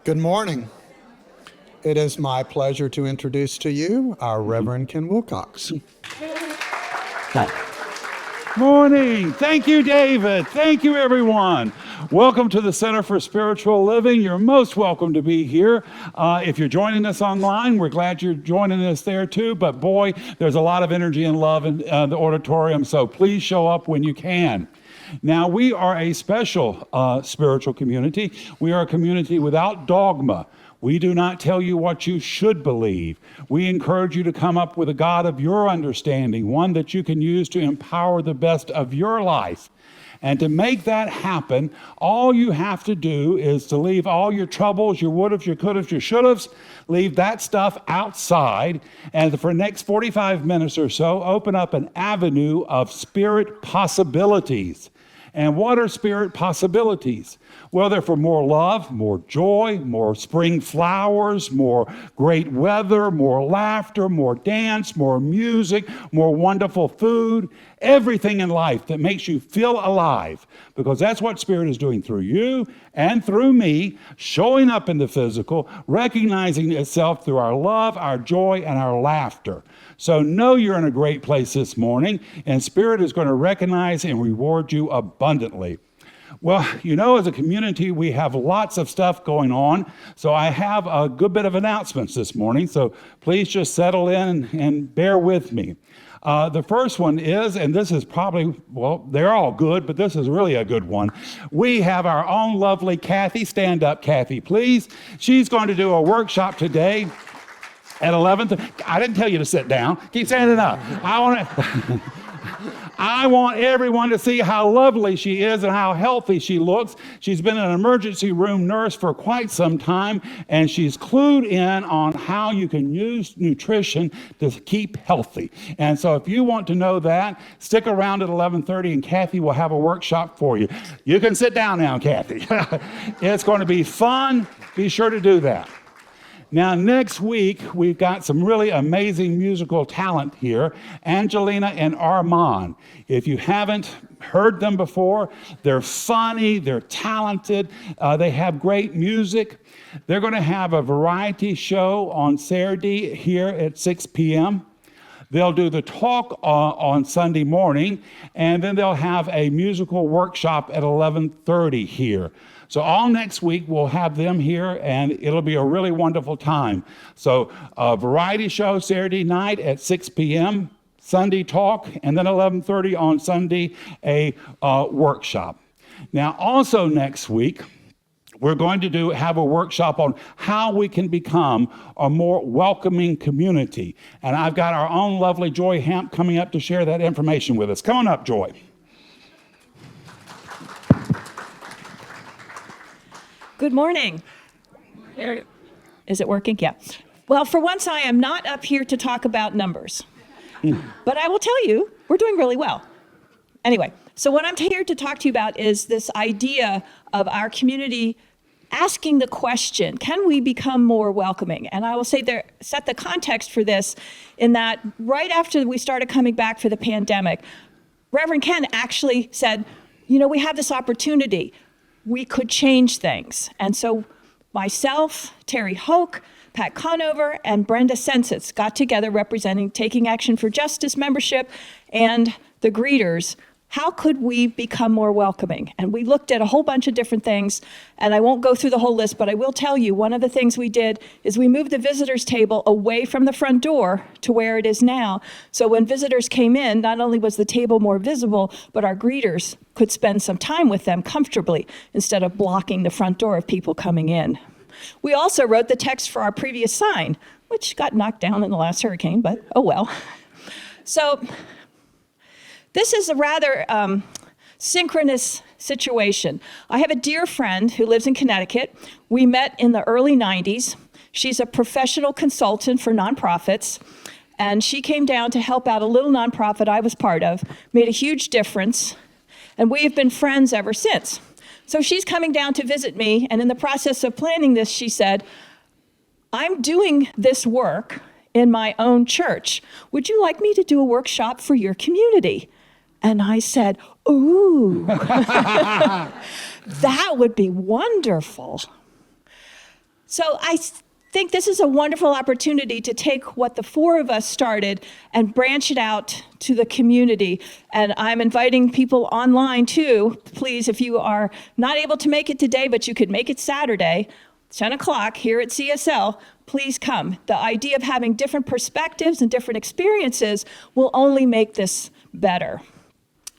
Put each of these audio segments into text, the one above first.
Good morning. It is my pleasure to introduce to you our Reverend Ken Wilcox. Morning. Thank you, David. Thank you, everyone. Welcome to the Center for Spiritual Living. You're most welcome to be here. If you're joining us online, we're glad you're joining us there too. But boy, there's a lot of energy and love in the auditorium, so please show up when you can. Now, we are a special spiritual community. We are a community without dogma. We do not tell you what you should believe. We encourage you to come up with a God of your understanding, one that you can use to empower the best of your life. And to make that happen, all you have to do is to leave all your troubles, your would-haves, your could-haves, your should-haves, leave that stuff outside, and for the next 45 minutes or so, open up an avenue of spirit possibilities. And what are spirit possibilities? Well, they're for more love, more joy, more spring flowers, more great weather, more laughter, more dance, more music, more wonderful food, everything in life that makes you feel alive, because that's what Spirit is doing through you and through me, showing up in the physical, recognizing itself through our love, our joy, and our laughter. So know you're in a great place this morning, and Spirit is going to recognize and reward you abundantly. Well, you know, as a community, we have lots of stuff going on, so I have a good bit of announcements this morning, so please just settle in and bear with me. The first one is, and this is probably, well, they're all good, but this is really a good one. We have our own lovely Kathy. Stand up, Kathy, please. She's going to do a workshop today at 11. I didn't tell you to sit down. Keep standing up. I want everyone to see how lovely she is and how healthy she looks. She's been an emergency room nurse for quite some time, and she's clued in on how you can use nutrition to keep healthy. And so if you want to know that, stick around at 11:30 and Kathy will have a workshop for you. You can sit down now, Kathy. It's going to be fun. Be sure to do that. Now, next week, we've got some really amazing musical talent here, Angelina and Armand. If you haven't heard them before, they're funny, they're talented, they have great music. They're going to have a variety show on Saturday here at 6 p.m. They'll do the talk on Sunday morning, and then they'll have a musical workshop at 11:30 here. So all next week, we'll have them here, and it'll be a really wonderful time. So a variety show Saturday night at 6 p.m., Sunday talk, and then 11:30 on Sunday, a workshop. Now, also next week, we're going to have a workshop on how we can become a more welcoming community. And I've got our own lovely Joy Hamp coming up to share that information with us. Come on up, Joy. Good morning. Is it working? Yeah. Well, for once, I am not up here to talk about numbers. But I will tell you, we're doing really well. Anyway, so what I'm here to talk to you about is this idea of our community asking the question, can we become more welcoming? And I will say set the context for this in that right after we started coming back for the pandemic, Reverend Ken actually said, you know, we have this opportunity. We could change things. And so myself, Terry Hoke, Pat Conover, and Brenda Sensitz got together representing Taking Action for Justice membership and the greeters. How could we become more welcoming? And we looked at a whole bunch of different things, and I won't go through the whole list, but I will tell you one of the things we did is we moved the visitors table away from the front door to where it is now. So when visitors came in, not only was the table more visible, but our greeters could spend some time with them comfortably instead of blocking the front door of people coming in. We also wrote the text for our previous sign, which got knocked down in the last hurricane, but oh well. So this is a rather synchronous situation. I have a dear friend who lives in Connecticut. We met in the early 90s. She's a professional consultant for nonprofits, and she came down to help out a little nonprofit I was part of, made a huge difference, and we have been friends ever since. So she's coming down to visit me, and in the process of planning this, she said, I'm doing this work in my own church. Would you like me to do a workshop for your community? And I said, ooh, that would be wonderful. So think this is a wonderful opportunity to take what the four of us started and branch it out to the community. And I'm inviting people online too. Please, if you are not able to make it today, but you could make it Saturday, 10 o'clock here at CSL, please come. The idea of having different perspectives and different experiences will only make this better.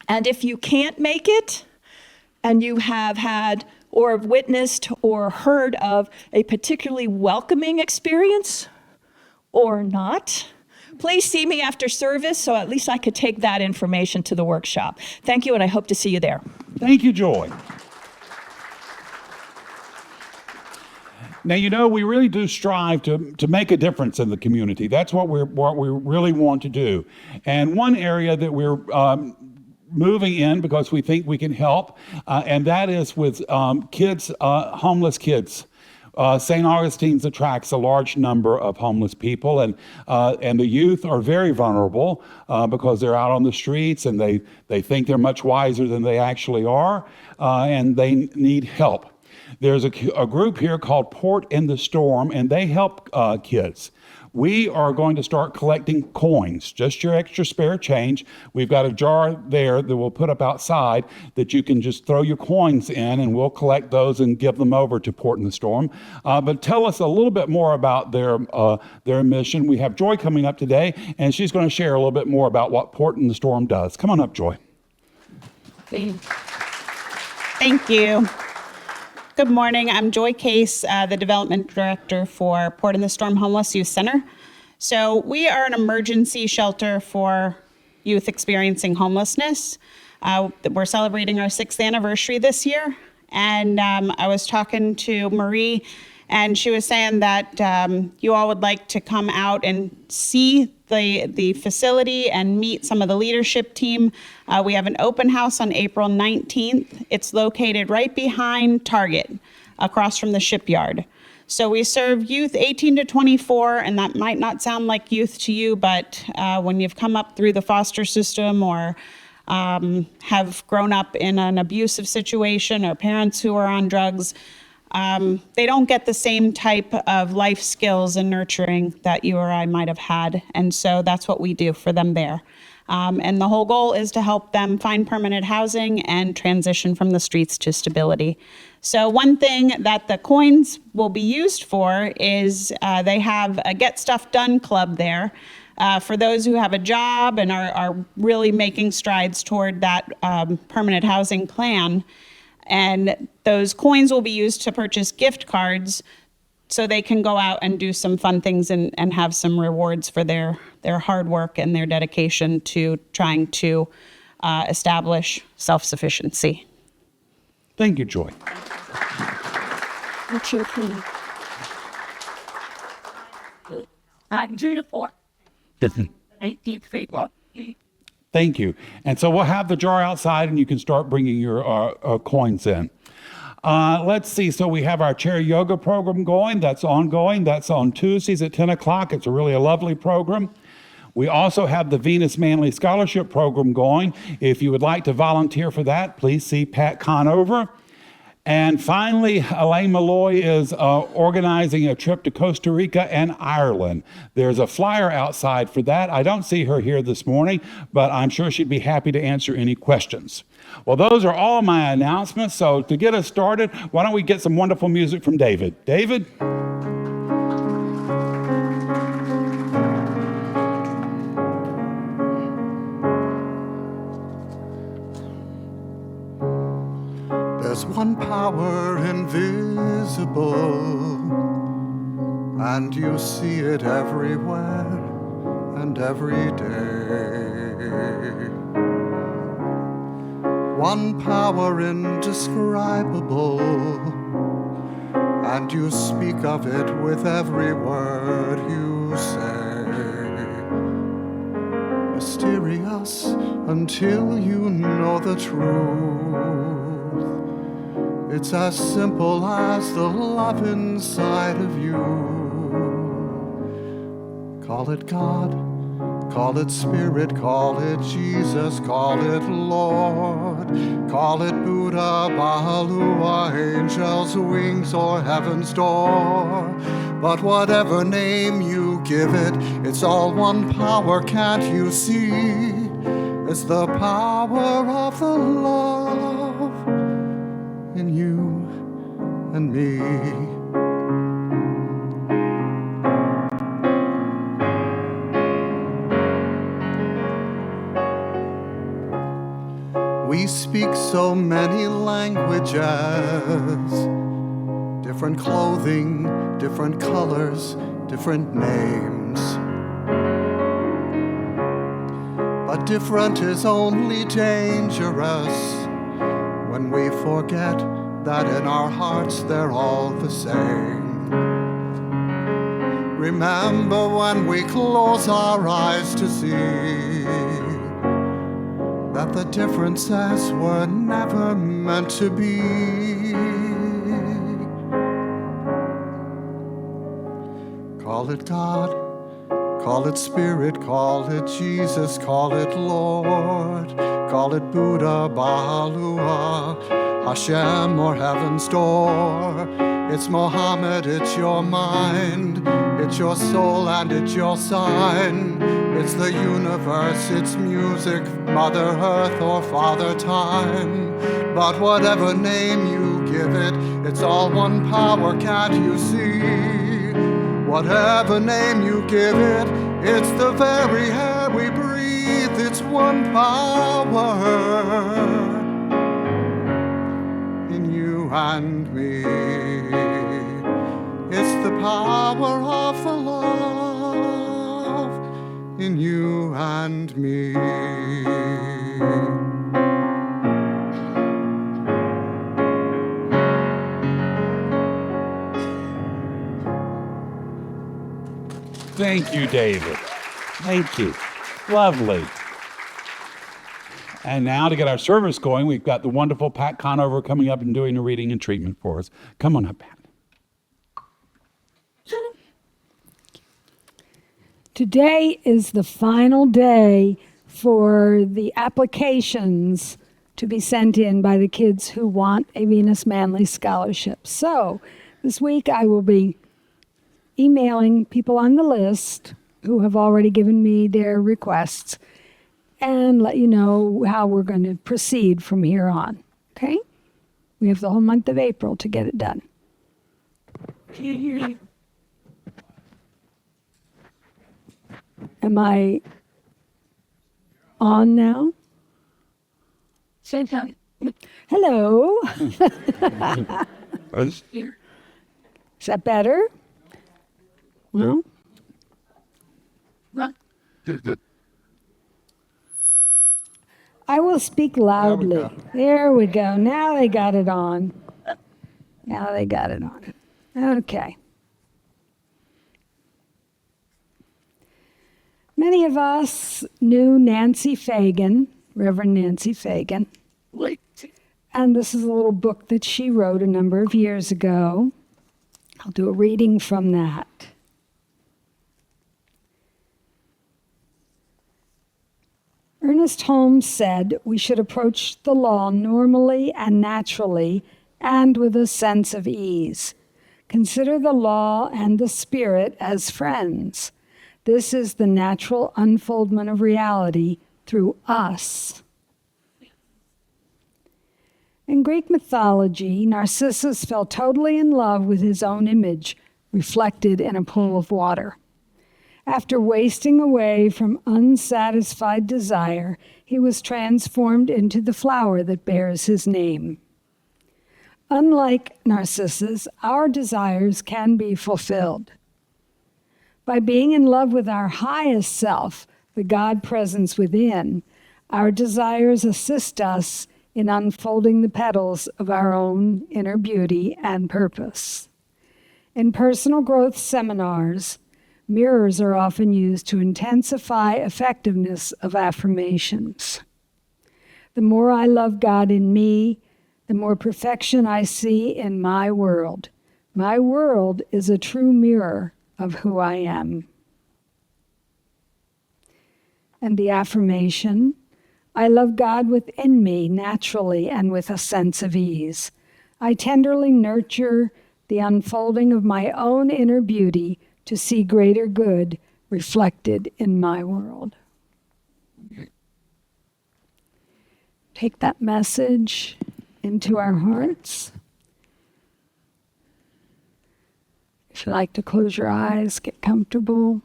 And if you can't make it, and you have had or witnessed or heard of a particularly welcoming experience or not, please see me after service so at least I could take that information to the workshop. Thank you, and I hope to see you there. Thank you, Joy. Now, we really do strive to make a difference in the community. That's what we really want to do. And one area that we're moving in because we think we can help, and that is with kids, homeless kids. St. Augustine's attracts a large number of homeless people, and the youth are very vulnerable because they're out on the streets and they think they're much wiser than they actually are, and they need help. There's a group here called Port in the Storm, and they help kids. We are going to start collecting coins, just your extra spare change. We've got a jar there that we'll put up outside that you can just throw your coins in, and we'll collect those and give them over to Port in the Storm. But tell us a little bit more about their mission. We have Joy coming up today, and she's going to share a little bit more about what Port in the Storm does. Come on up, Joy. Thank you. Good morning. I'm Joy Case, the Development Director for Port in the Storm Homeless Youth Center. So we are an emergency shelter for youth experiencing homelessness. We're celebrating our 6th anniversary this year. And I was talking to Marie, and she was saying that you all would like to come out and see the facility and meet some of the leadership team. We have an open house on April 19th. It's located right behind Target, across from the shipyard. So we serve youth 18 to 24, and that might not sound like youth to you, but when you've come up through the foster system or have grown up in an abusive situation or parents who are on drugs, they don't get the same type of life skills and nurturing that you or I might have had. And so that's what we do for them there. And the whole goal is to help them find permanent housing and transition from the streets to stability. So one thing that the coins will be used for is they have a Get Stuff Done club there. For those who have a job and are really making strides toward that permanent housing plan. And those coins will be used to purchase gift cards so they can go out and do some fun things and have some rewards for their hard work and their dedication to trying to establish self-sufficiency. Thank you, Joy. I'm Juniper. 18 feet long. Thank you. And so we'll have the jar outside, and you can start bringing your coins in. Let's see. So we have our chair yoga program going. That's ongoing. That's on Tuesdays at 10 o'clock. It's a lovely program. We also have the Venus Manley Scholarship Program going. If you would like to volunteer for that, please see Pat Conover. And finally, Elaine Malloy is organizing a trip to Costa Rica and Ireland. There's a flyer outside for that. I don't see her here this morning, but I'm sure she'd be happy to answer any questions. Well, those are all my announcements. So to get us started, why don't we get some wonderful music from David? David? There's one power invisible, and you see it everywhere and every day. One power indescribable, and you speak of it with every word you say. Mysterious until you know the truth. It's as simple as the love inside of you. Call it God, Call it Spirit, call it Jesus, call it Lord. Call it Buddha, Bahalua, angels' wings, or heaven's door. But whatever name you give it, it's all one power, can't you see? It's the power of the love in you and me. We speak so many languages, different clothing, different colors, different names. But different is only dangerous when we forget that in our hearts they're all the same. Remember when we close our eyes to see that the differences were never meant to be. Call it God, call it Spirit, call it Jesus, call it Lord. Call it Buddha, Bahalua, Hashem, or heaven's door. It's Mohammed, it's your mind, it's your soul and it's your sign. It's the universe, it's music, Mother Earth or Father Time. But whatever name you give it, it's all one power, can't you see? Whatever name you give it, it's the very air we breathe, it's one power in you and me. It's the power of the love in you and me. Thank you, David. Thank you. Lovely. And now to get our service going, we've got the wonderful Pat Conover coming up and doing a reading and treatment for us. Come on up, Pat. Today is the final day for the applications to be sent in by the kids who want a Venus Manley Scholarship. So this week I will be emailing people on the list who have already given me their requests and let you know how we're going to proceed from here on. Okay? We have the whole month of April to get it done. Am I on now? Hello. Is that better? No? I will speak loudly. There we go. Now they got it on. Now they got it on. Okay. Many of us knew Nancy Fagan, Reverend Nancy Fagan. And this is a little book that she wrote a number of years ago. I'll do a reading from that. Ernest Holmes said we should approach the law normally and naturally and with a sense of ease. Consider the law and the spirit as friends. This is the natural unfoldment of reality through us. In Greek mythology, Narcissus fell totally in love with his own image, reflected in a pool of water. After wasting away from unsatisfied desire, he was transformed into the flower that bears his name. Unlike Narcissus, our desires can be fulfilled. By being in love with our highest self, the God presence within, our desires assist us in unfolding the petals of our own inner beauty and purpose. In personal growth seminars, mirrors are often used to intensify effectiveness of affirmations. The more I love God in me, the more perfection I see in my world. My world is a true mirror of who I am. And the affirmation, I love God within me naturally and with a sense of ease. I tenderly nurture the unfolding of my own inner beauty to see greater good reflected in my world. Take that message into our hearts. If you like to close your eyes, get comfortable.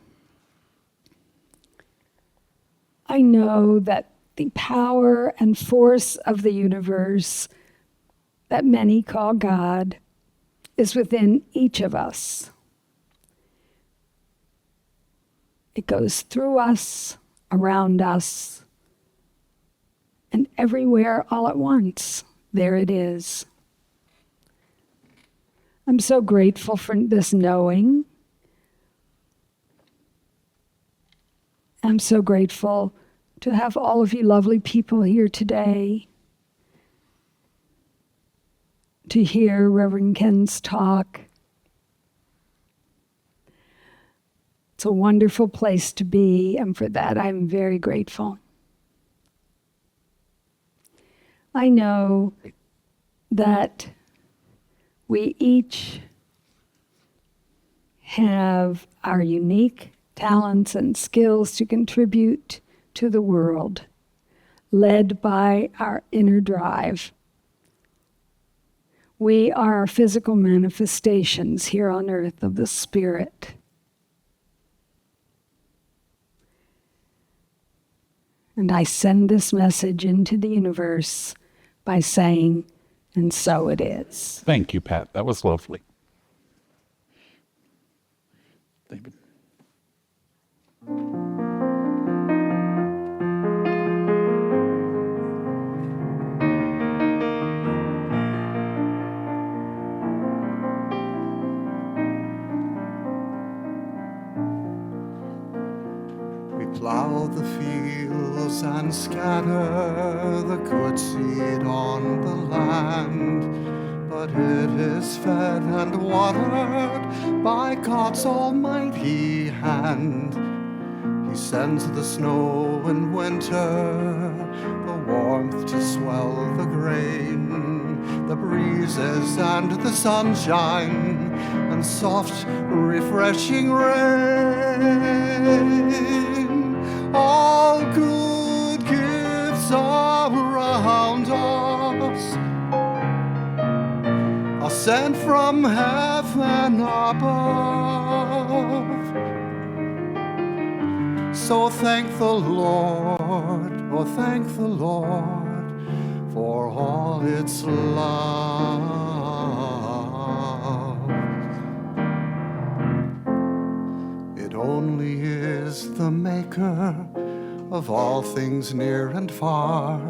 I know that the power and force of the universe that many call God is within each of us. It goes through us, around us, and everywhere all at once. There it is. I'm so grateful for this knowing. I'm so grateful to have all of you lovely people here today, to hear Reverend Ken's talk. It's a wonderful place to be, and for that I'm very grateful. I know that we each have our unique talents and skills to contribute to the world, led by our inner drive. We are physical manifestations here on earth of the Spirit. And I send this message into the universe by saying, and so it is. Thank you, Pat. That was lovely. David. Plow the fields and scatter the good seed on the land, but it is fed and watered by God's almighty hand. He sends the snow in winter, the warmth to swell the grain, the breezes and the sunshine, and soft, refreshing rain. All good gifts around us are sent from heaven above. So thank the Lord, oh thank the Lord for all its love. It only is the maker of all things near and far.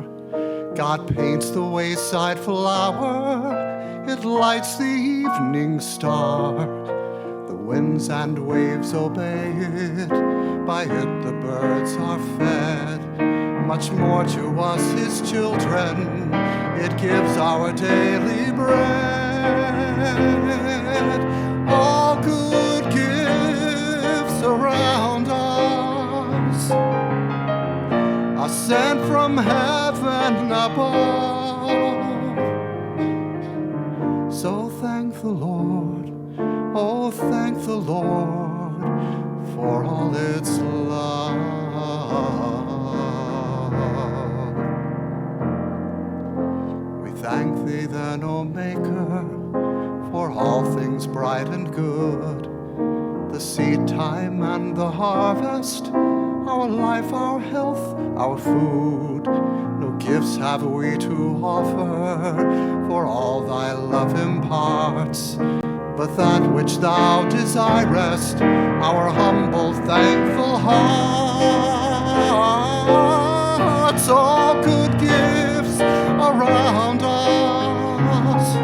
God paints the wayside flower, it lights the evening star. The winds and waves obey it, by it the birds are fed. Much more to us his children, it gives our daily bread. All good gifts around us are sent from heaven above. So thank the Lord, oh thank the Lord for all its love. We thank thee then, O Maker, for all things bright and good, the seed time and the harvest, our life, our health, our food. No gifts have we to offer, for all thy love imparts, but that which thou desirest, our humble, thankful hearts. All good gifts around us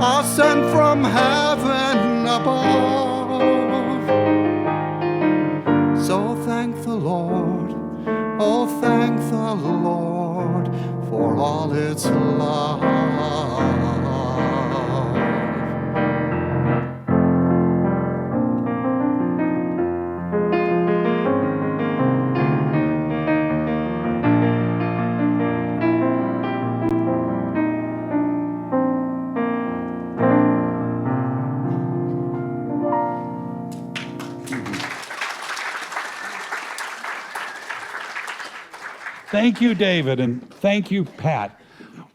are sent from heaven above. So thank the Lord, oh thank the Lord for all its love. Thank you, David, and thank you, Pat.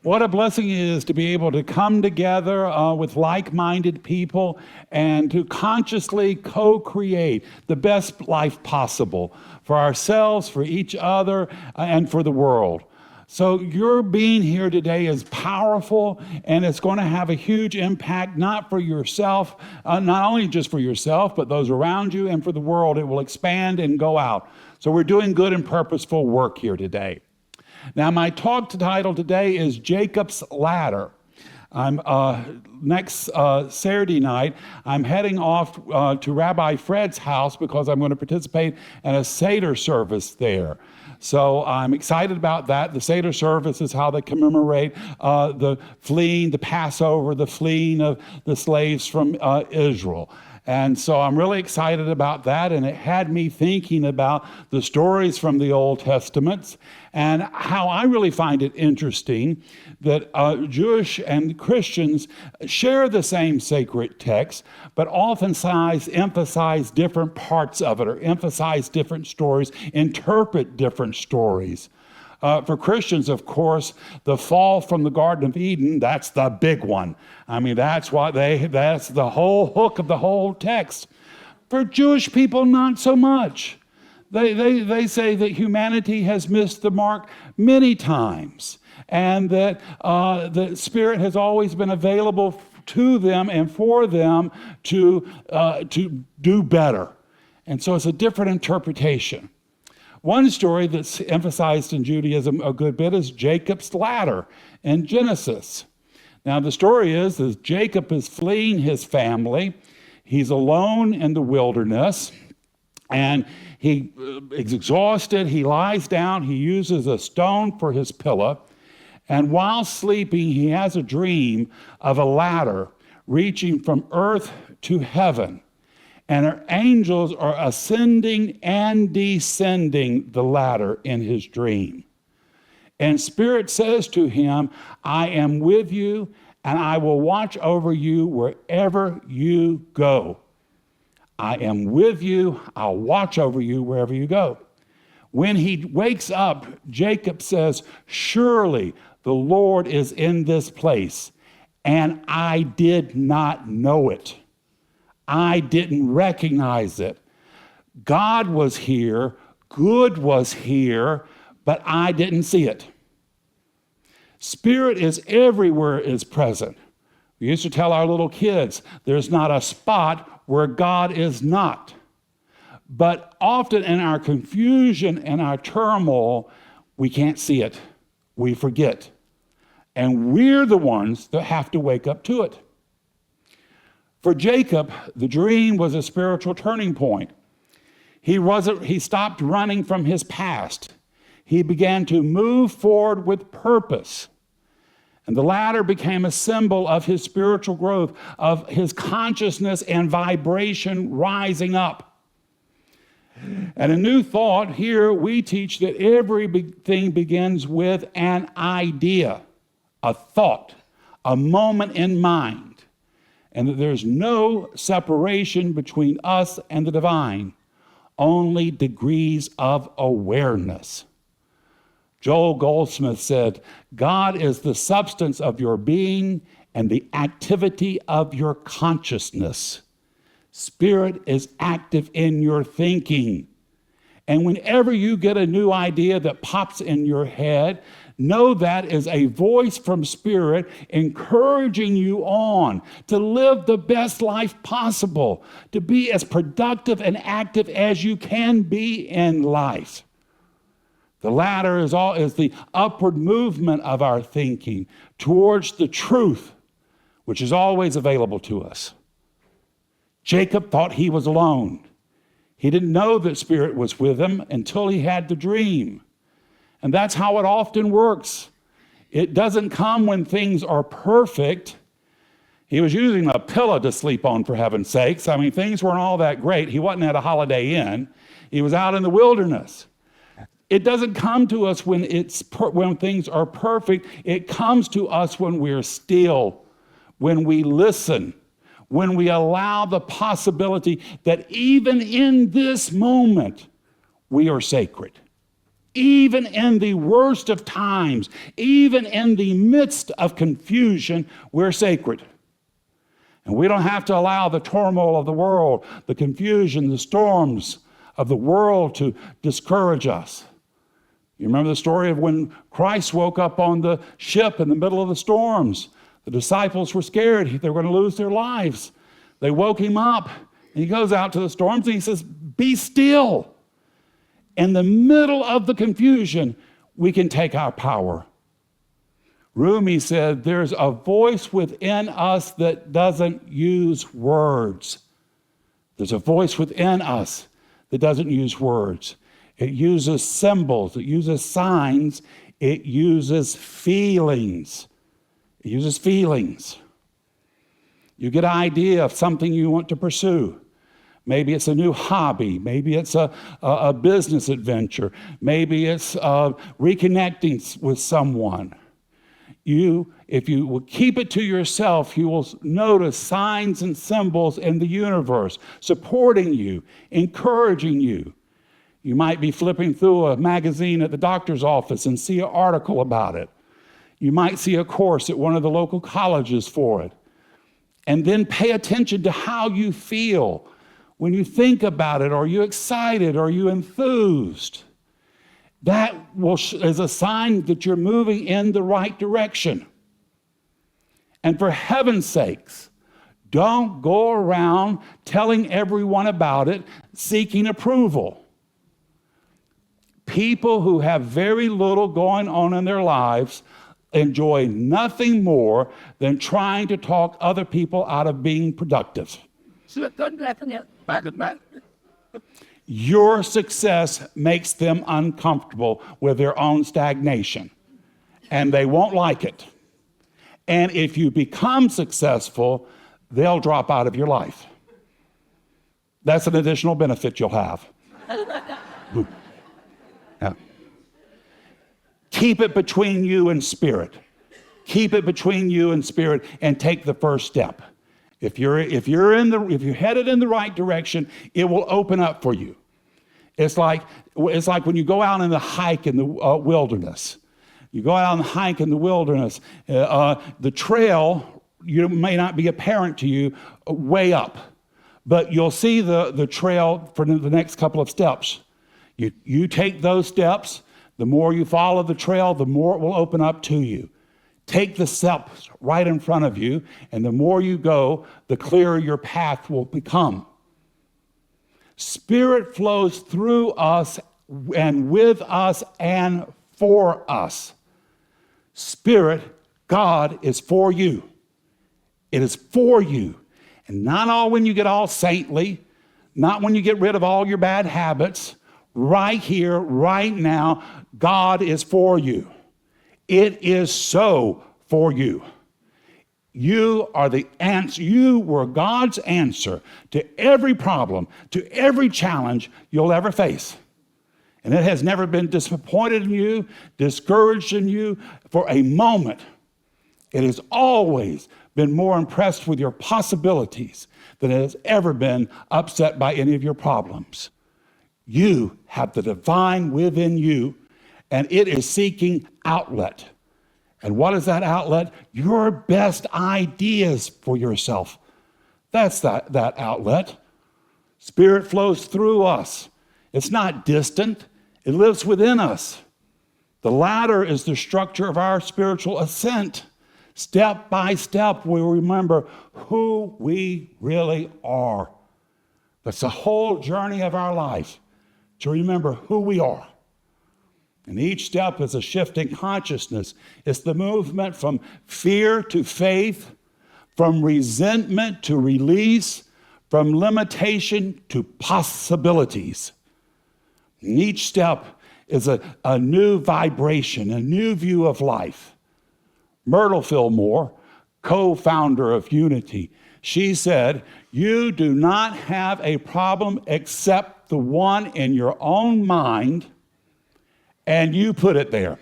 What a blessing it is to be able to come together with like-minded people and to consciously co-create the best life possible for ourselves, for each other, and for the world. So your being here today is powerful, and it's going to have a huge impact, not for yourself, not only just for yourself, but those around you and for the world. It will expand and go out. So we're doing good and purposeful work here today. Now, my talk title today is Jacob's Ladder. Next Saturday night, I'm heading off to Rabbi Fred's house because I'm going to participate in a Seder service there. So I'm excited about that. The Seder service is how they commemorate the Passover, the fleeing of the slaves from Israel. And so I'm really excited about that, and it had me thinking about the stories from the Old Testament and how I really find it interesting that Jewish and Christians share the same sacred text, but often emphasize different parts of it or emphasize different stories, interpret different stories. For Christians, of course, the fall from the Garden of Eden, that's the big one. I mean, that's the whole hook of the whole text. For Jewish people, not so much. They say that humanity has missed the mark many times, and that the Spirit has always been available to them and for them to do better. And so it's a different interpretation. One story that's emphasized in Judaism a good bit is Jacob's ladder in Genesis. Now, the story is that Jacob is fleeing his family. He's alone in the wilderness, and he is exhausted. He lies down. He uses a stone for his pillow, and while sleeping, he has a dream of a ladder reaching from earth to heaven. And our angels are ascending and descending the ladder in his dream. And Spirit says to him, I am with you, and I will watch over you wherever you go. I am with you. I'll watch over you wherever you go. When he wakes up, Jacob says, surely the Lord is in this place, and I did not know it. I didn't recognize it. God was here, good was here, but I didn't see it. Spirit is everywhere is present. We used to tell our little kids, there's not a spot where God is not. But often in our confusion and our turmoil, we can't see it. We forget. And we're the ones that have to wake up to it. For Jacob, the dream was a spiritual turning point. He stopped running from his past. He began to move forward with purpose. And the ladder became a symbol of his spiritual growth, of his consciousness and vibration rising up. And a new thought here, we teach that everything begins with an idea, a thought, a moment in mind. And that there's no separation between us and the divine, only degrees of awareness. Joel Goldsmith said, God is the substance of your being and the activity of your consciousness. Spirit is active in your thinking. And whenever you get a new idea that pops in your head, know that is a voice from Spirit encouraging you on to live the best life possible, to be as productive and active as you can be in life. The ladder is the upward movement of our thinking towards the truth, which is always available to us. Jacob thought he was alone. He didn't know that Spirit was with him until he had the dream. And that's how it often works. It doesn't come when things are perfect. He was using a pillow to sleep on, for heaven's sakes. I mean, things weren't all that great. He wasn't at a Holiday Inn. He was out in the wilderness. It doesn't come to us when things are perfect. It comes to us when we're still, when we listen, when we allow the possibility that even in this moment, we are sacred. Even in the worst of times, even in the midst of confusion, we're sacred. And we don't have to allow the turmoil of the world, the confusion, the storms of the world to discourage us. You remember the story of when Christ woke up on the ship in the middle of the storms. The disciples were scared. They were going to lose their lives. They woke him up, and he goes out to the storms, and he says, "Be still." In the middle of the confusion, we can take our power. Rumi said, there's a voice within us that doesn't use words. There's a voice within us that doesn't use words. It uses symbols, it uses signs, it uses feelings. It uses feelings. You get an idea of something you want to pursue. Maybe it's a new hobby. Maybe it's a business adventure. Maybe it's reconnecting with someone. If you will keep it to yourself, you will notice signs and symbols in the universe supporting you, encouraging you. You might be flipping through a magazine at the doctor's office and see an article about it. You might see a course at one of the local colleges for it. And then pay attention to how you feel when you think about it. Are you excited? Are you enthused? That is a sign that you're moving in the right direction. And for heaven's sakes, don't go around telling everyone about it, seeking approval. People who have very little going on in their lives enjoy nothing more than trying to talk other people out of being productive. Your success makes them uncomfortable with their own stagnation, and they won't like it. And if you become successful, they'll drop out of your life. That's an additional benefit you'll have. Yeah. Keep it between you and spirit. Keep it between you and spirit, and take the first step. If you're headed in the right direction, it will open up for you. It's like when you go out on the hike in the wilderness. You go out on the hike in the wilderness. The trail may not be apparent to you way up, but you'll see the trail for the next couple of steps. You take those steps. The more you follow the trail, the more it will open up to you. Take the steps right in front of you, and the more you go, the clearer your path will become. Spirit flows through us and with us and for us. Spirit, God, is for you. It is for you. And not all when you get all saintly, not when you get rid of all your bad habits. Right here, right now, God is for you. It is so for you. You are the answer. You were God's answer to every problem, to every challenge you'll ever face. And it has never been disappointed in you, discouraged in you for a moment. It has always been more impressed with your possibilities than it has ever been upset by any of your problems. You have the divine within you, and it is seeking outlet. And what is that outlet? Your best ideas for yourself. That's that outlet. Spirit flows through us. It's not distant. It lives within us. The ladder is the structure of our spiritual ascent. Step by step, we remember who we really are. That's the whole journey of our life, to remember who we are. And each step is a shift in consciousness. It's the movement from fear to faith, from resentment to release, from limitation to possibilities. And each step is a new vibration, a new view of life. Myrtle Fillmore, co-founder of Unity, she said, "You do not have a problem except the one in your own mind, and you put it there.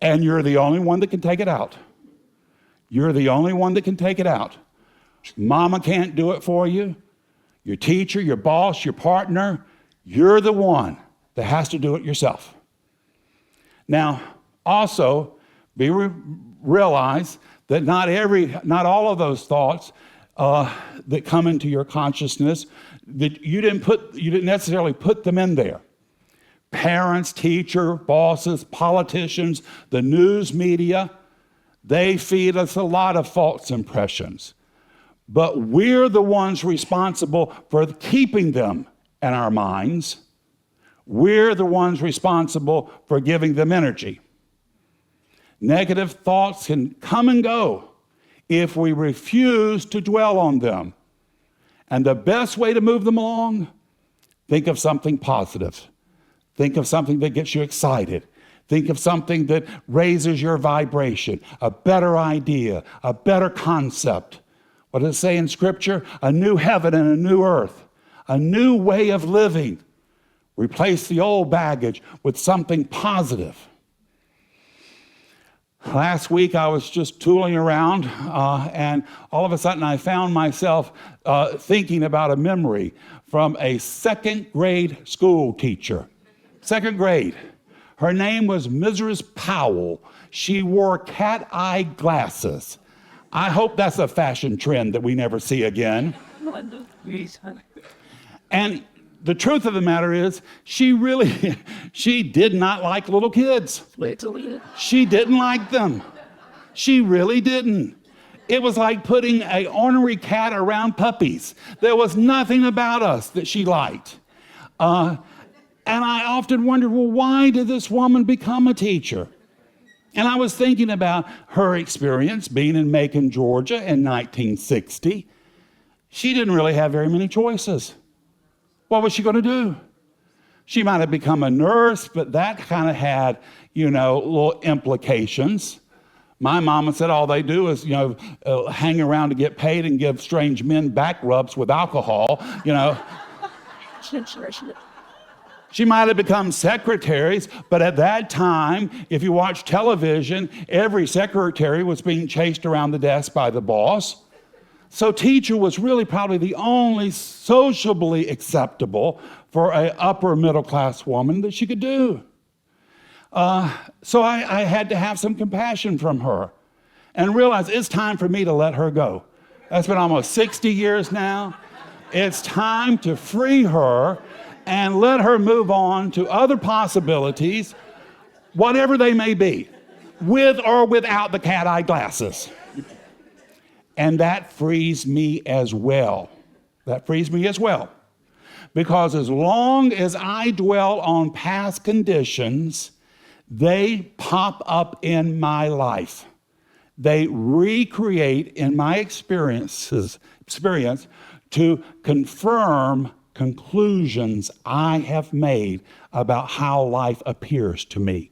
And you're the only one that can take it out. You're the only one that can take it out. Mama can't do it for you. Your teacher, your boss, your partner, you're the one that has to do it yourself. Now, also, realize that not all of those thoughts that come into your consciousness, that you didn't necessarily put them in there. Parents, teachers, bosses, politicians, the news media, they feed us a lot of false impressions. But we're the ones responsible for keeping them in our minds. We're the ones responsible for giving them energy. Negative thoughts can come and go if we refuse to dwell on them. And the best way to move them along, think of something positive. Think of something that gets you excited. Think of something that raises your vibration, a better idea, a better concept. What does it say in Scripture? A new heaven and a new earth, a new way of living. Replace the old baggage with something positive. Last week, I was just tooling around, and all of a sudden, I found myself thinking about a memory from a second grade school teacher. Second grade. Her name was Mrs. Powell. She wore cat-eye glasses. I hope that's a fashion trend that we never see again. And the truth of the matter is, she did not like little kids. She didn't like them. She really didn't. It was like putting an ornery cat around puppies. There was nothing about us that she liked. And I often wondered, well, why did this woman become a teacher? And I was thinking about her experience being in Macon, Georgia in 1960. She didn't really have very many choices. What was she going to do? She might have become a nurse, but that kind of had, little implications. My mama said all they do is, hang around to get paid and give strange men back rubs with alcohol, She might have become secretaries, but at that time, if you watch television, every secretary was being chased around the desk by the boss. So teacher was really probably the only sociably acceptable for an upper middle class woman that she could do. So I had to have some compassion from her and realize it's time for me to let her go. That's been almost 60 years now. It's time to free her and let her move on to other possibilities, whatever they may be, with or without the cat-eye glasses. And that frees me as well. That frees me as well. Because as long as I dwell on past conditions, they pop up in my life. They recreate in my experience to confirm conclusions I have made about how life appears to me.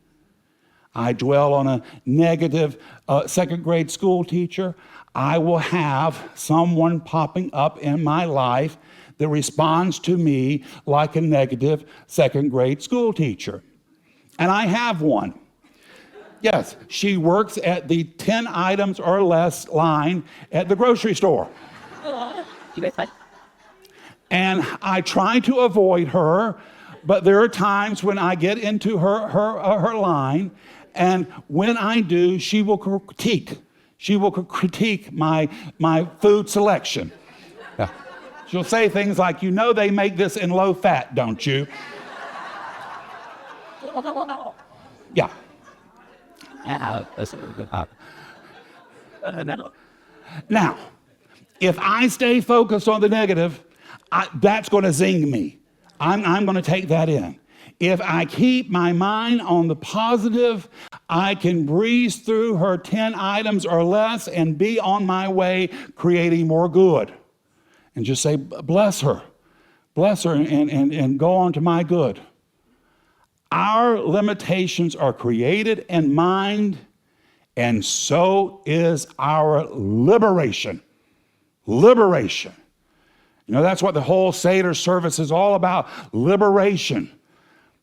I dwell on a negative second grade school teacher. I will have someone popping up in my life that responds to me like a negative second grade school teacher. And I have one. Yes, she works at the 10 items or less line at the grocery store. And I try to avoid her, but there are times when I get into her line, and when I do, she will critique. She will critique my food selection. Yeah. She'll say things like, they make this in low fat, don't you? Yeah. Now, if I stay focused on the negative, that's going to zing me. I'm going to take that in. If I keep my mind on the positive, I can breeze through her 10 items or less and be on my way creating more good. And just say, bless her, and go on to my good. Our limitations are created in mind, and so is our liberation. Liberation. That's what the whole Seder service is all about, liberation.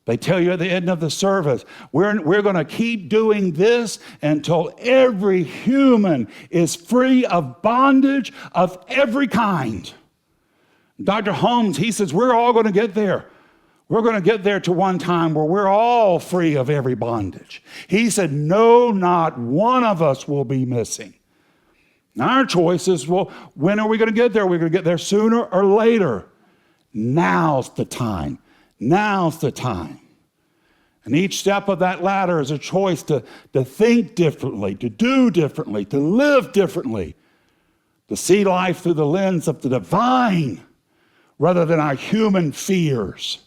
They tell you at the end of the service, we're going to keep doing this until every human is free of bondage of every kind. Dr. Holmes, he says, we're all going to get there. We're going to get there to one time where we're all free of every bondage. He said, no, not one of us will be missing. And our choice is, well, when are we going to get there? We're going to get there sooner or later. Now's the time. Now's the time. And each step of that ladder is a choice to think differently, to do differently, to live differently, to see life through the lens of the divine rather than our human fears.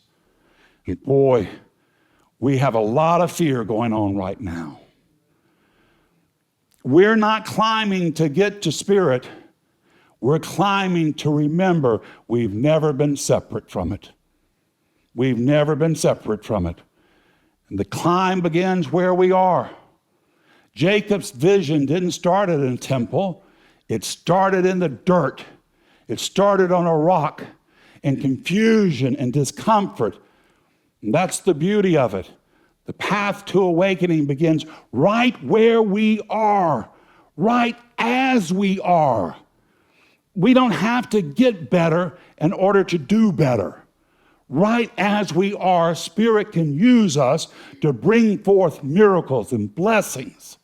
And boy, we have a lot of fear going on right now. We're not climbing to get to spirit. We're climbing to remember we've never been separate from it. We've never been separate from it. And the climb begins where we are. Jacob's vision didn't start at a temple. It started in the dirt. It started on a rock in confusion and discomfort. And that's the beauty of it. The path to awakening begins right where we are, right as we are. We don't have to get better in order to do better. Right as we are, Spirit can use us to bring forth miracles and blessings.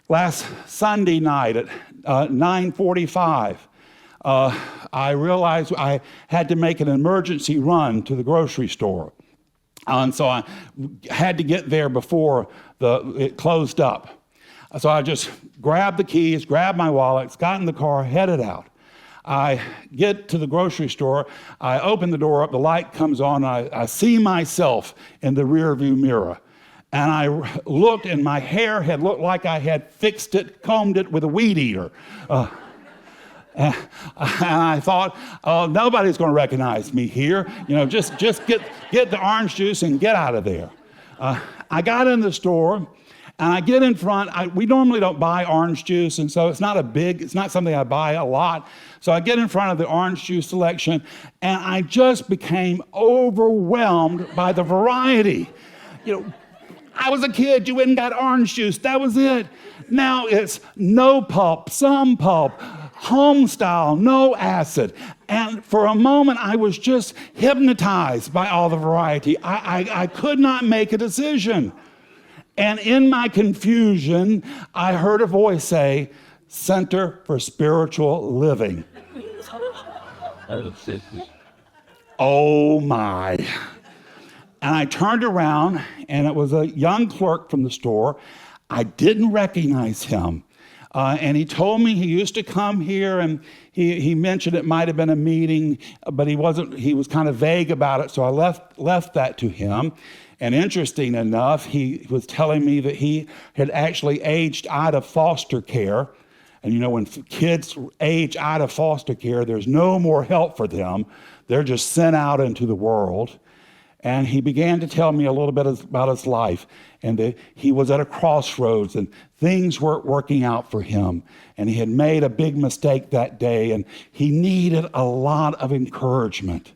Last Sunday night at 9:45, I realized I had to make an emergency run to the grocery store. And so I had to get there before it closed up. So I just grabbed the keys, grabbed my wallets, got in the car, headed out. I get to the grocery store, I open the door up, the light comes on, I see myself in the rearview mirror. And I looked, and my hair had looked like I had fixed it, combed it with a weed eater. And I thought, oh, nobody's going to recognize me here. Just get the orange juice and get out of there. I got in the store, and I get in front. We normally don't buy orange juice, and so it's not something I buy a lot. So I get in front of the orange juice selection, and I just became overwhelmed by the variety. I was a kid, you went and got orange juice, that was it. Now it's no pulp, some pulp, home style, no acid. And for a moment, I was just hypnotized by all the variety. I could not make a decision. And in my confusion, I heard a voice say, Center for Spiritual Living. Oh my. And I turned around, and it was a young clerk from the store. I didn't recognize him. And he told me he used to come here, and he mentioned it might have been a meeting, but he was kind of vague about it, so I left that to him. And interesting enough, he was telling me that he had actually aged out of foster care. And when kids age out of foster care, there's no more help for them. They're just sent out into the world. And he began to tell me a little bit about his life, and that he was at a crossroads and things weren't working out for him. And he had made a big mistake that day, and he needed a lot of encouragement.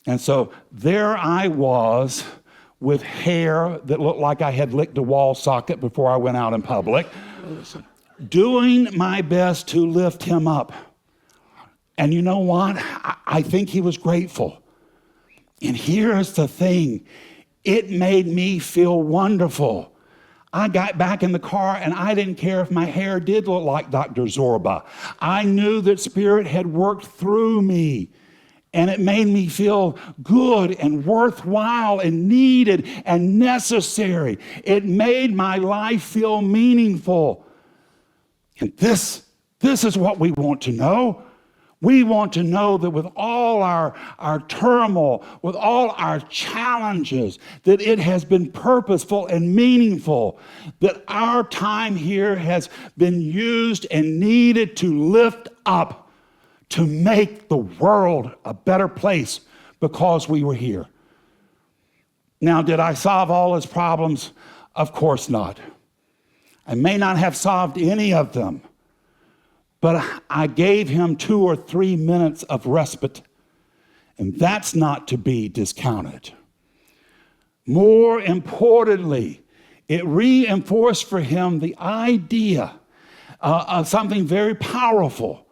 And so there I was with hair that looked like I had licked a wall socket before I went out in public, doing my best to lift him up. And you know what? I think he was grateful. And here's the thing, it made me feel wonderful. I got back in the car, and I didn't care if my hair did look like Dr. Zorba. I knew that Spirit had worked through me, and it made me feel good and worthwhile and needed and necessary. It made my life feel meaningful. And this is what we want to know. We want to know that with all our turmoil, with all our challenges, that it has been purposeful and meaningful, that our time here has been used and needed to lift up, to make the world a better place because we were here. Now, did I solve all his problems? Of course not. I may not have solved any of them. But I gave him 2 or 3 minutes of respite, and that's not to be discounted. More importantly, it reinforced for him the idea of something very powerful,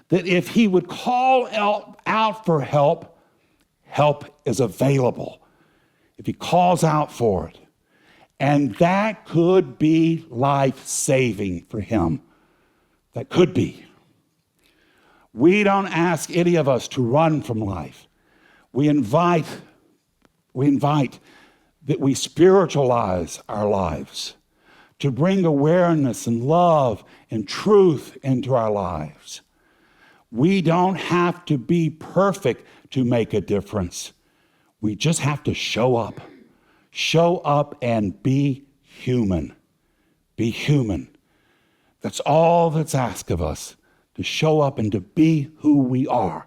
that if he would call out for help help is available if he calls out for it. And that could be life-saving for him. That could be. We don't ask any of us to run from life. We invite that we spiritualize our lives, to bring awareness and love and truth into our lives. We don't have to be perfect to make a difference. We just have to show up. Show up and be human. Be human. That's all that's asked of us, to show up and to be who we are.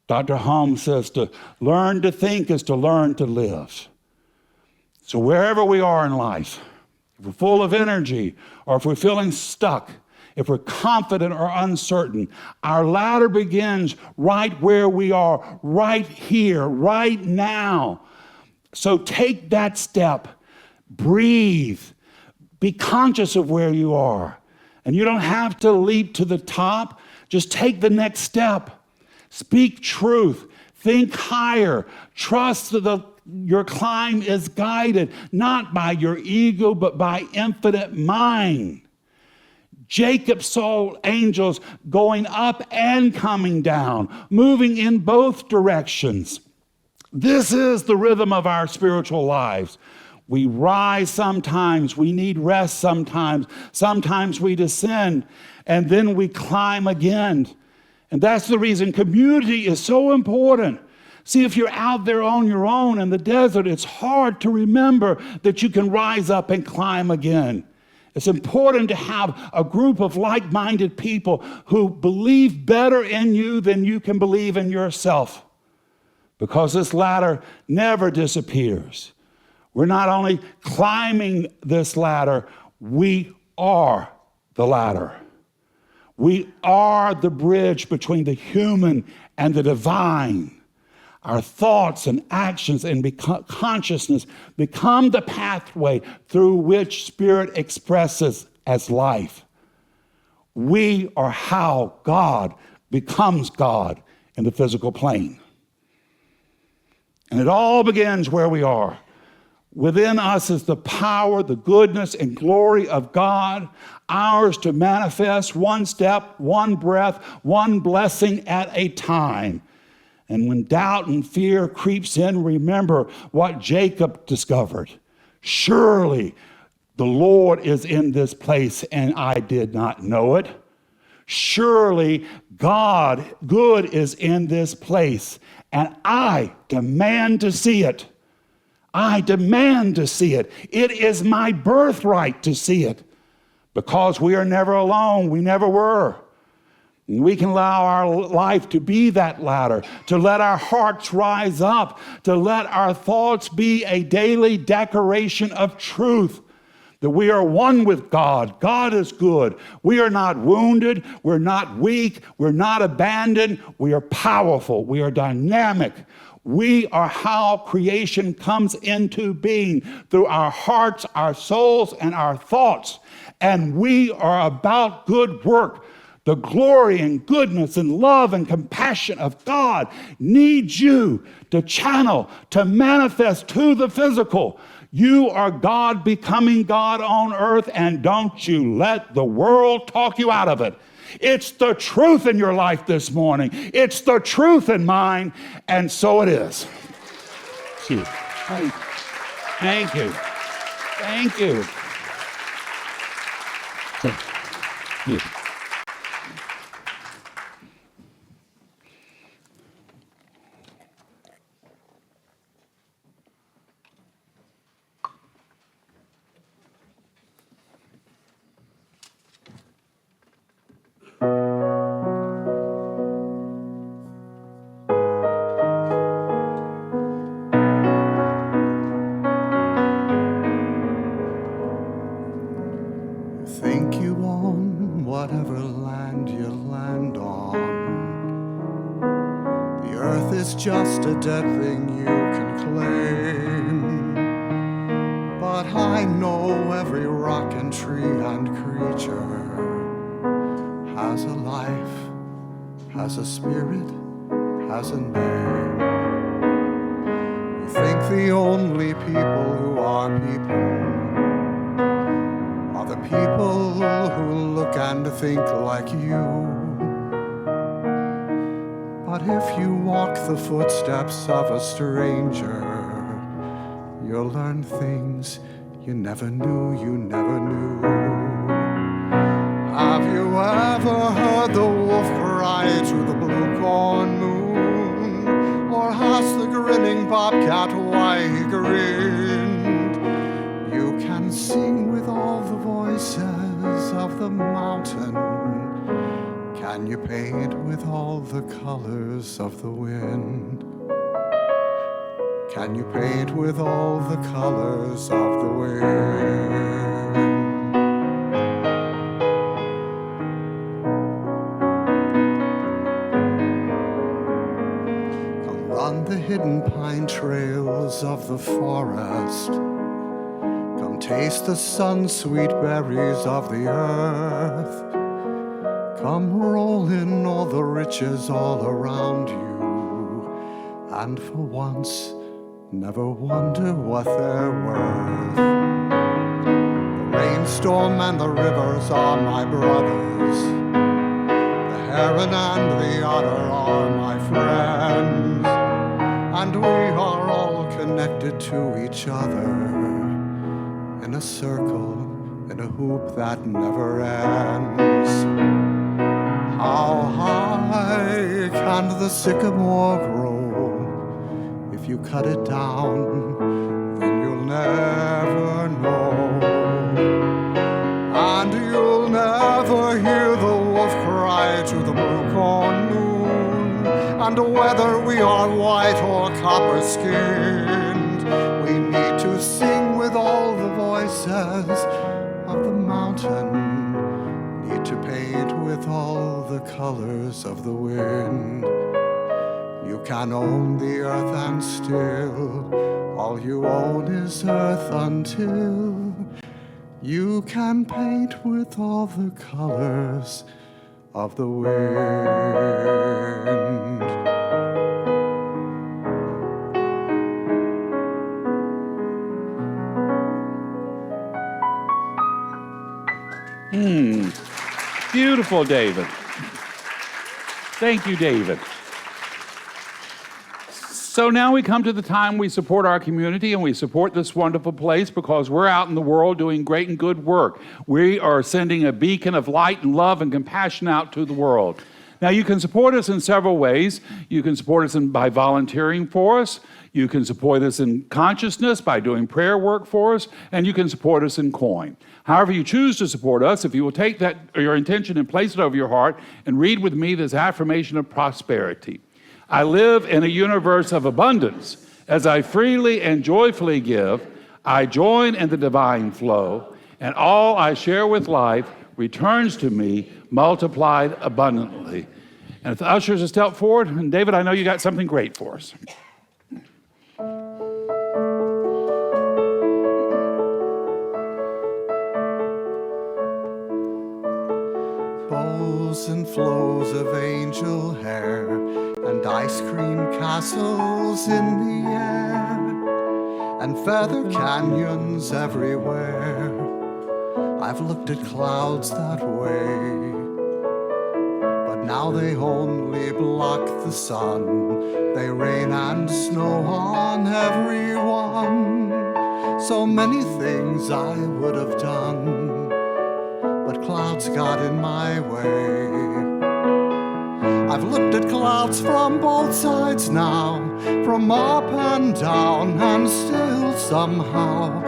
Dr. Holmes says to learn to think is to learn to live. So wherever we are in life, if we're full of energy, or if we're feeling stuck, if we're confident or uncertain, our ladder begins right where we are, right here, right now. So take that step, breathe, be conscious of where you are. And you don't have to leap to the top, just take the next step. Speak truth, think higher, trust that your climb is guided, not by your ego, but by infinite mind. Jacob saw angels going up and coming down, moving in both directions. This is the rhythm of our spiritual lives. We rise sometimes, we need rest sometimes we descend, and then we climb again. And that's the reason community is so important. See, if you're out there on your own in the desert, it's hard to remember that you can rise up and climb again. It's important to have a group of like-minded people who believe better in you than you can believe in yourself, because this ladder never disappears. We're not only climbing this ladder, we are the ladder. We are the bridge between the human and the divine. Our thoughts and actions and consciousness become the pathway through which Spirit expresses as life. We are how God becomes God in the physical plane. And it all begins where we are. Within us is the power, the goodness, and glory of God, ours to manifest one step, one breath, one blessing at a time. And when doubt and fear creeps in, remember what Jacob discovered. Surely the Lord is in this place, and I did not know it. Surely God, good, is in this place, and I demand to see it. I demand to see it. It is my birthright to see it, because we are never alone. We never were. We can allow our life to be that ladder, to let our hearts rise up, to let our thoughts be a daily declaration of truth, that we are one with God. God is good. We are not wounded. We're not weak. We're not abandoned. We are powerful. We are dynamic. We are how creation comes into being, through our hearts, our souls, and our thoughts. And we are about good work. The glory and goodness and love and compassion of God needs you to channel, to manifest to the physical. You are God becoming God on earth, and don't you let the world talk you out of it. It's the truth in your life this morning. It's the truth in mine, and so it is. Thank you. Thank you. Thank you. Think you own whatever land you land on. The earth is just a dead thing you can claim. But I know every rock and tree and creature has a life, has a spirit, has a name. the only people who are people are the people who look and think like you. But if you walk the footsteps of a stranger, you'll learn things you never knew you never knew. Have you ever heard the wolf cry through the blue corn moon? Or asked the grinning bobcat why he grinned? You can sing with all the voices of the mountain. Can you paint with all the colors of the wind? Can you paint with all the colors of the wind? Come run the hidden pine trails of the forest. Come taste the sun-sweet berries of the earth. Come roll in all the riches all around you, and for once, never wonder what they're worth. The rainstorm and the rivers are my brothers. The heron and the otter are my friends. And we are all connected to each other in a circle, in a hoop that never ends. How high can the sycamore grow? If you cut it down, then you'll never know. And you'll never hear the wolf cry to the blue corn moon. And whether we are white or copper-skinned, we need to sing with all the voices of the mountain. Need to paint with all the colors of the wind. You can own the earth and still all you own is earth until you can paint with all the colors of the wind. Beautiful, David. Thank you, David. So now we come to the time we support our community and we support this wonderful place because we're out in the world doing great and good work. We are sending a beacon of light and love and compassion out to the world. Now you can support us in several ways. You can support us by volunteering for us. You can support us in consciousness by doing prayer work for us, and you can support us in coin. However you choose to support us, if you will take that your intention and place it over your heart and read with me this affirmation of prosperity. I live in a universe of abundance. As I freely and joyfully give, I join in the divine flow, and all I share with life returns to me multiplied abundantly. And if the ushers will step forward, and David, I know you got something great for us. Bows and flows of angel hair and ice cream castles in the air and feather canyons everywhere. I've looked at clouds that way, but now they only block the sun. They rain and snow on everyone. So many things I would have done, but clouds got in my way. I've looked at clouds from both sides now, from up and down, and still somehow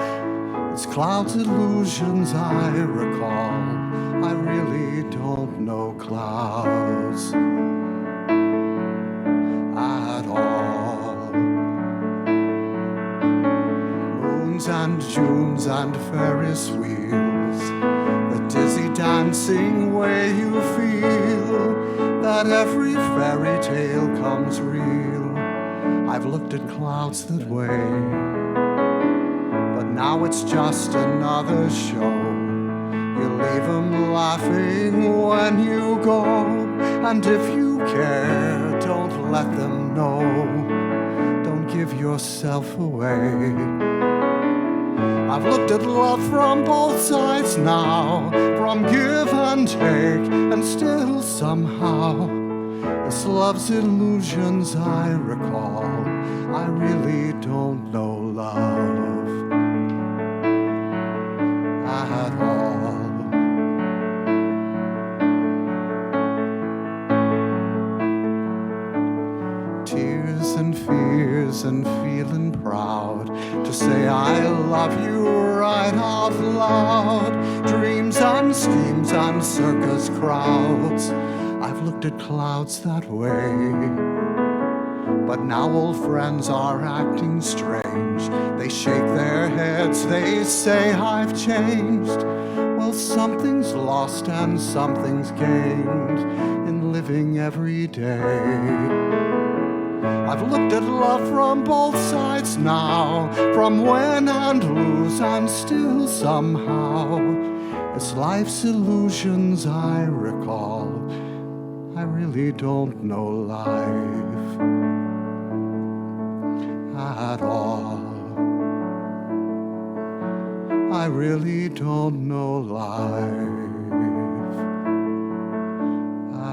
it's clouds' illusions I recall. I really don't know clouds at all. Moons and Junes and Ferris wheels, the dizzy dancing way you feel that every fairy tale comes real. I've looked at clouds that way, but now it's just another show. You leave them laughing when you go, and if you care, don't let them know. Don't give yourself away. I've looked at love from both sides now, from give and take, and still somehow, it's love's illusions I recall. I really don't know love at all. Tears and fears and feeling proud to say I love you right out loud. Dreams and schemes and circus crowds, I've looked at clouds that way. But now old friends are acting strange. They shake their heads, they say I've changed. Well, something's lost and something's gained in living every day. I've looked at love from both sides now, from win and lose, and still somehow, it's life's illusions I recall. I really don't know life at all. I really don't know life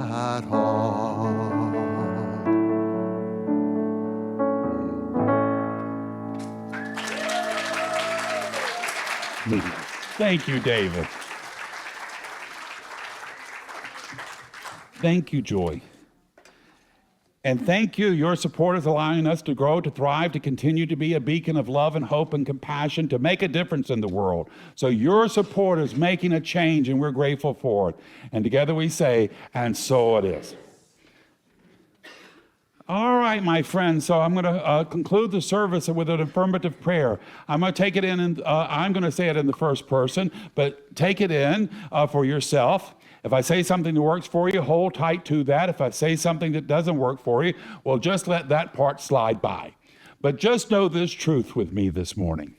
at all. Thank you, David. Thank you, Joy. And thank you. Your support is allowing us to grow, to thrive, to continue to be a beacon of love and hope and compassion, to make a difference in the world. So your support is making a change, and we're grateful for it. And together we say, and so it is. All right, my friends, so I'm going to conclude the service with an affirmative prayer. I'm going to take it in, and I'm going to say it in the first person, but take it in for yourself. If I say something that works for you, hold tight to that. If I say something that doesn't work for you, well, just let that part slide by. But just know this truth with me this morning.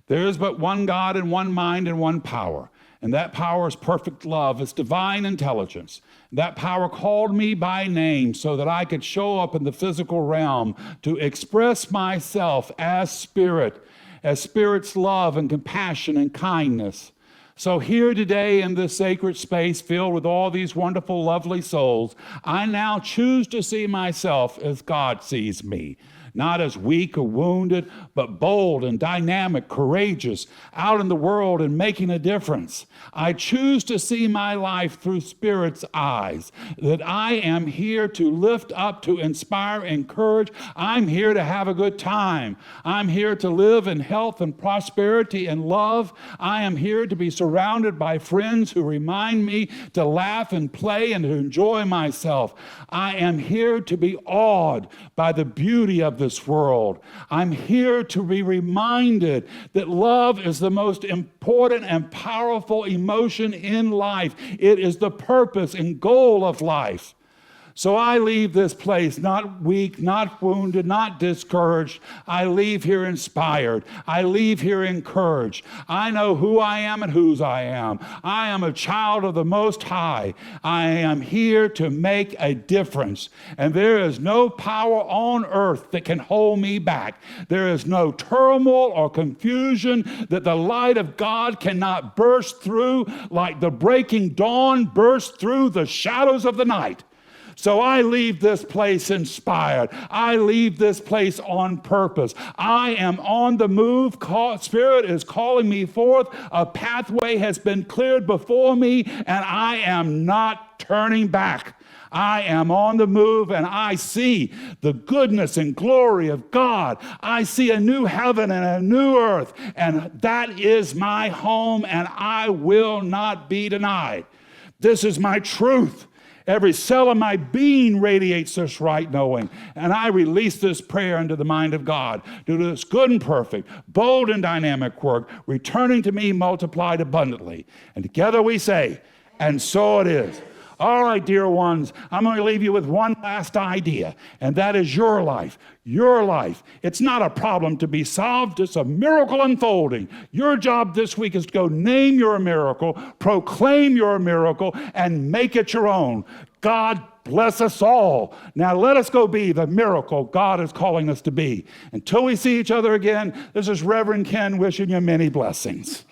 There is but one God and one mind and one power. And that power is perfect love. It's divine intelligence. That power called me by name so that I could show up in the physical realm to express myself as Spirit's love and compassion and kindness. So here today in this sacred space filled with all these wonderful, lovely souls, I now choose to see myself as God sees me. Not as weak or wounded, but bold and dynamic, courageous, out in the world and making a difference. I choose to see my life through Spirit's eyes, that I am here to lift up, to inspire, encourage. I'm here to have a good time. I'm here to live in health and prosperity and love. I am here to be surrounded by friends who remind me to laugh and play and to enjoy myself. I am here to be awed by the beauty of this world. I'm here to be reminded that love is the most important and powerful emotion in life. It is the purpose and goal of life. So I leave this place not weak, not wounded, not discouraged. I leave here inspired. I leave here encouraged. I know who I am and whose I am. I am a child of the Most High. I am here to make a difference. And there is no power on earth that can hold me back. There is no turmoil or confusion that the light of God cannot burst through like the breaking dawn bursts through the shadows of the night. So I leave this place inspired. I leave this place on purpose. I am on the move. Spirit is calling me forth. A pathway has been cleared before me, and I am not turning back. I am on the move, and I see the goodness and glory of God. I see a new heaven and a new earth, and that is my home, and I will not be denied. This is my truth. Every cell of my being radiates this right knowing. And I release this prayer into the mind of God. Do this good and perfect, bold and dynamic work, returning to me multiplied abundantly. And together we say, and so it is. All right, dear ones, I'm going to leave you with one last idea, and that is your life. Your life. It's not a problem to be solved. It's a miracle unfolding. Your job this week is to go name your miracle, proclaim your miracle, and make it your own. God bless us all. Now let us go be the miracle God is calling us to be. Until we see each other again, this is Reverend Ken wishing you many blessings.